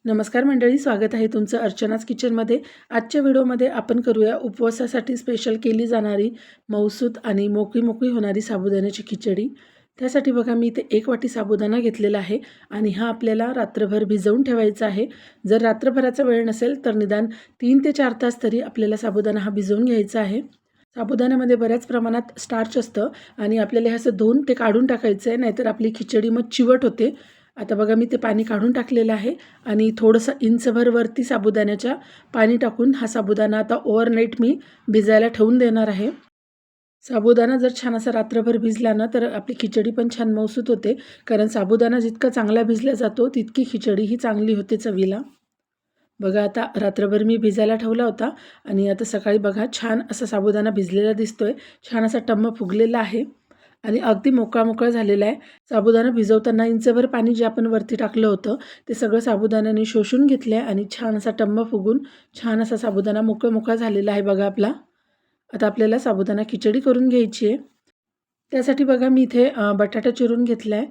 नमस्कार मंडळी, स्वागत आहे तुमचं अर्चनाच किचनमध्ये। आजच्या व्हिडिओमध्ये आपण करूया उपवासासाठी स्पेशल केली जाणारी मऊसूत आणि मोकळी होणारी साबुदाण्याची खिचडी। त्यासाठी बघा मी इथे 1 वाटी साबुदाणा घेतलेला आहे आणि हा आपल्याला रात्रभर भिजवून ठेवायचा आहे। जर रात्रभराचा वेळ नसेल तर निदान 3 ते 4 तास तरी आपल्याला साबुदाणा हा भिजवून घ्यायचा आहे। साबुदाण्यामध्ये बऱ्याच प्रमाणात स्टार्च असतं आणि आपल्याला हे असं धुवून ते काढून टाकायचं आहे, नाहीतर आपली खिचडी मग चिवट होते। आता बघा मी ते पाणी काढून टाकलेलं आहे आणि थोडंसं इंचभर वरती साबुदाण्याच्या पाणी टाकून हा साबुदाणा आता ओव्हरनाईट मी भिजायला ठेवून देणार आहे। साबुदाणा जर छान असा रात्रभर भिजला ना तर आपली खिचडी पण छान मऊसूत होते, कारण साबुदाणा जितका चांगला भिजला जातो तितकी खिचडी ही चांगली होते चवीला। बघा आता रात्रभर मी भिजायला ठेवला होता आणि आता सकाळी बघा छान असा साबुदाणा भिजलेला दिसतोय, छान असा टम्म फुगलेला आहे आणि अगदी मोकळा झालेला आहे। साबुदाणा भिजवताना इंचभर पाणी जे आपण वरती टाकलं होतं ते सगळं साबुदाण्याने शोषून घेतलं आहे आणि छान असा टम्म फुगून छान असा साबुदाणा मोकळा झालेला आहे बघा आपला। आता आपल्याला साबुदाणा खिचडी करून घ्यायची आहे। त्यासाठी बघा मी इथे बटाटा चिरून घेतला आहे,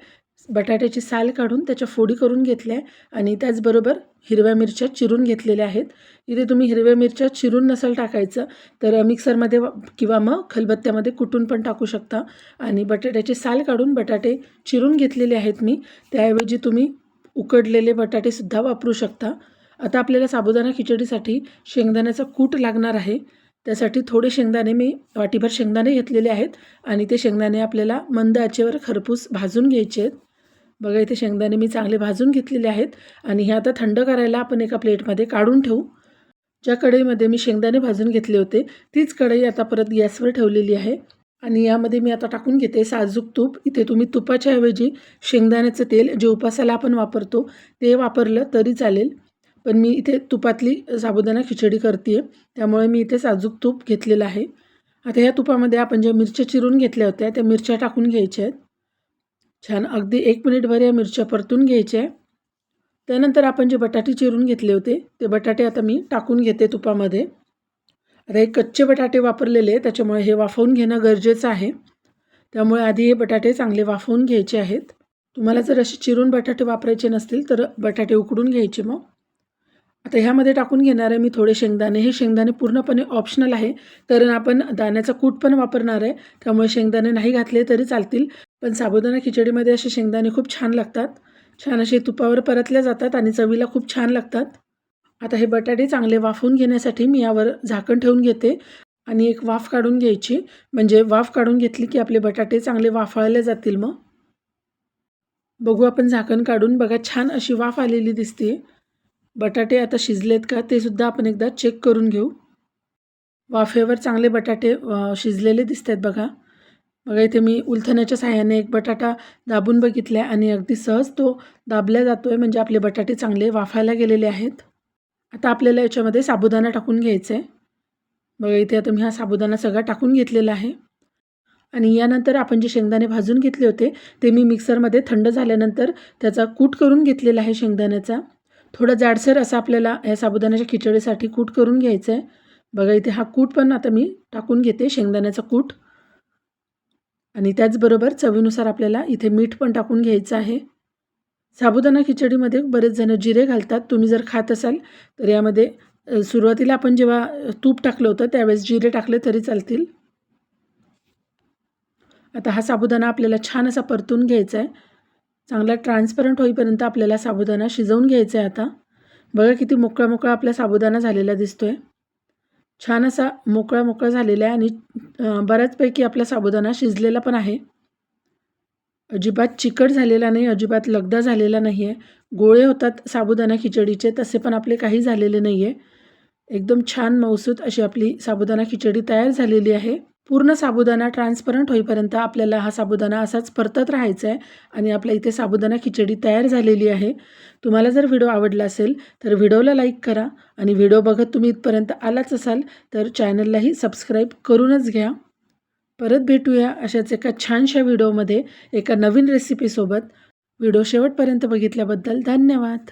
बटाट्याची साल काढून त्याच्या फोडी करून घेतल्या आणि त्याचबरोबर हिरव्या मिरच्या चिरून घेतलेल्या आहेत। इथे तुम्ही हिरव्या मिरच्या चिरून नसेल टाकायचं तर मिक्सरमध्ये किंवा मग खलबत्त्यामध्ये कुटून पण टाकू शकता। आणि बटाट्याची साल काढून बटाटे चिरून घेतलेले आहेत मी, त्याऐवजी तुम्ही उकडलेले बटाटेसुद्धा वापरू शकता। आता आपल्याला साबुदाणा खिचडीसाठी शेंगदाण्याचा कूट लागणार आहे। त्यासाठी थोडे शेंगदाणे मी वाटीभर शेंगदाणे घेतलेले आहेत आणि ते शेंगदाणे आपल्याला मंद आचेवर खरपूस भाजून घ्यायचे आहेत। बघा इथे शेंगदाणे मी चांगले भाजून घेतलेले आहेत आणि हे आता थंड करायला आपण एका प्लेटमध्ये काढून ठेवू। ज्या कढईमध्ये मी शेंगदाणे भाजून घेतले होते तीच कढई आता परत गॅसवर ठेवलेली आहे आणि यामध्ये मी आता टाकून घेते साजूक तूप। इथे तुम्ही तुपाच्या ऐवजी शेंगदाण्याचं तेल जे उपासाला आपण वापरतो ते वापरलं तरी चालेल, पण मी इथे तुपातली साबुदाणा खिचडी करते त्यामुळे मी इथे साजूक तूप घेतलेलं आहे। आता या तुपामध्ये आपण ज्या मिरच्या चिरून घेतल्या होत्या त्या मिरच्या टाकून घ्यायच्या आहेत। छान अगदी 1 मिनिटभर या मिरच्या परतून घ्यायच्या आहे। त्यानंतर आपण जे बटाटे चिरून घेतले होते ते बटाटे आता मी टाकून घेते तुपामध्ये। आता हे कच्चे बटाटे वापरलेले त्याच्यामुळे हे वाफवून घेणं गरजेचं आहे, त्यामुळे आधी हे बटाटे चांगले वाफवून घ्यायचे आहेत। तुम्हाला जर असे चिरून बटाटे वापरायचे नसतील तर बटाटे उकडून घ्यायचे मग। आता ह्यामध्ये टाकून घेणार आहे मी थोडे शेंगदाणे। हे शेंगदाणे पूर्णपणे ऑप्शनल आहे, कारण आपण दाण्याचा कूट पण वापरणार आहे, त्यामुळे शेंगदाणे नाही घातले तरी चालतील, पण साबुदाणा खिचडीमध्ये असे शेंगदाणे खूप छान लागतात। छान असे तुपावर परतल्या जातात आणि चवीला खूप छान लागतात। आता हे बटाटे चांगले वाफवून घेण्यासाठी मी यावर झाकण ठेवून घेते आणि एक वाफ काढून घ्यायची, म्हणजे वाफ काढून घेतली की आपले बटाटे चांगले वाफाळले जातील। मग बघू आपण झाकण काढून, बघा छान अशी वाफ आलेली दिसते। बटाटे आता शिजलेत का ते सुद्धा आपण एकदा चेक करून घेऊ। वाफेवर चांगले बटाटे शिजलेले दिसत आहेत बघा। बघा इथे मी उलथण्याच्या साहाय्याने एक बटाटा दाबून बघितला आणि अगदी सहज तो दाबला जातोय, म्हणजे आपले बटाटे चांगले वाफायला गेलेले आहेत। आता आपल्याला याच्यामध्ये साबुदाणा टाकून घ्यायचा आहे। बघा इथे आता मी हा साबुदाणा सगळा टाकून घेतलेला आहे आणि यानंतर आपण जे शेंगदाणे भाजून घेतले होते ते मी मिक्सरमध्ये थंड झाल्यानंतर त्याचा कूट करून घेतलेला आहे शेंगदाण्याचा। थोडा जाडसर असा आपल्याला या साबुदाण्याच्या खिचडीसाठी कूट करून घ्यायचं आहे। बघा इथे हा कूट पण आता मी टाकून घेते, शेंगदाण्याचा कूट, आणि त्याचबरोबर चवीनुसार आपल्याला इथे मीठ पण टाकून घ्यायचं आहे। साबुदाणा खिचडीमध्ये बरेच जण जिरे घालतात, तुम्ही जर खात असाल तर यामध्ये सुरुवातीला आपण जेव्हा तूप टाकलं होतं त्यावेळेस जिरे टाकले तरी चालतील। आता हा साबुदाणा आपल्याला छान असा परतून घ्यायचा आहे, चांगला ट्रान्सपरंट होईपर्यंत आपल्याला साबुदाणा शिजवून घ्यायचा आहे। आता बघा किती मोकळा आपला साबुदाणा झालेला दिसतोय, छान असा मोकळा झालेला आहे आणि बऱ्याचपैकी आपला साबुदाणा शिजलेला पण आहे। अजिबात चिकट झालेला नाही, अजिबात लगदा झालेला नाही आहे। गोळे होतात साबुदाणा खिचडीचे तसे पण आपले काही झालेले नाही आहे। एकदम छान मऊसूत अशी आपली साबुदाणा खिचडी तयार झालेली आहे। पूर्ण साबुदाणा ट्रान्सपरंट होईपर्यंत आपल्याला हा साबुदाणा असाच परतत राहायचा आहे आणि आपल्या इथे साबुदाणा खिचडी तयार झालेली आहे। तुम्हाला जर व्हिडिओ आवडला असेल तर व्हिडिओला लाईक करा आणि व्हिडिओ बघत तुम्ही इथपर्यंत आलाच असाल तर चॅनललाही सबस्क्राईब करूनच घ्या। परत भेटूया अशाच एका छानशा व्हिडिओमध्ये एका नवीन रेसिपीसोबत। व्हिडिओ शेवटपर्यंत बघितल्याबद्दल धन्यवाद।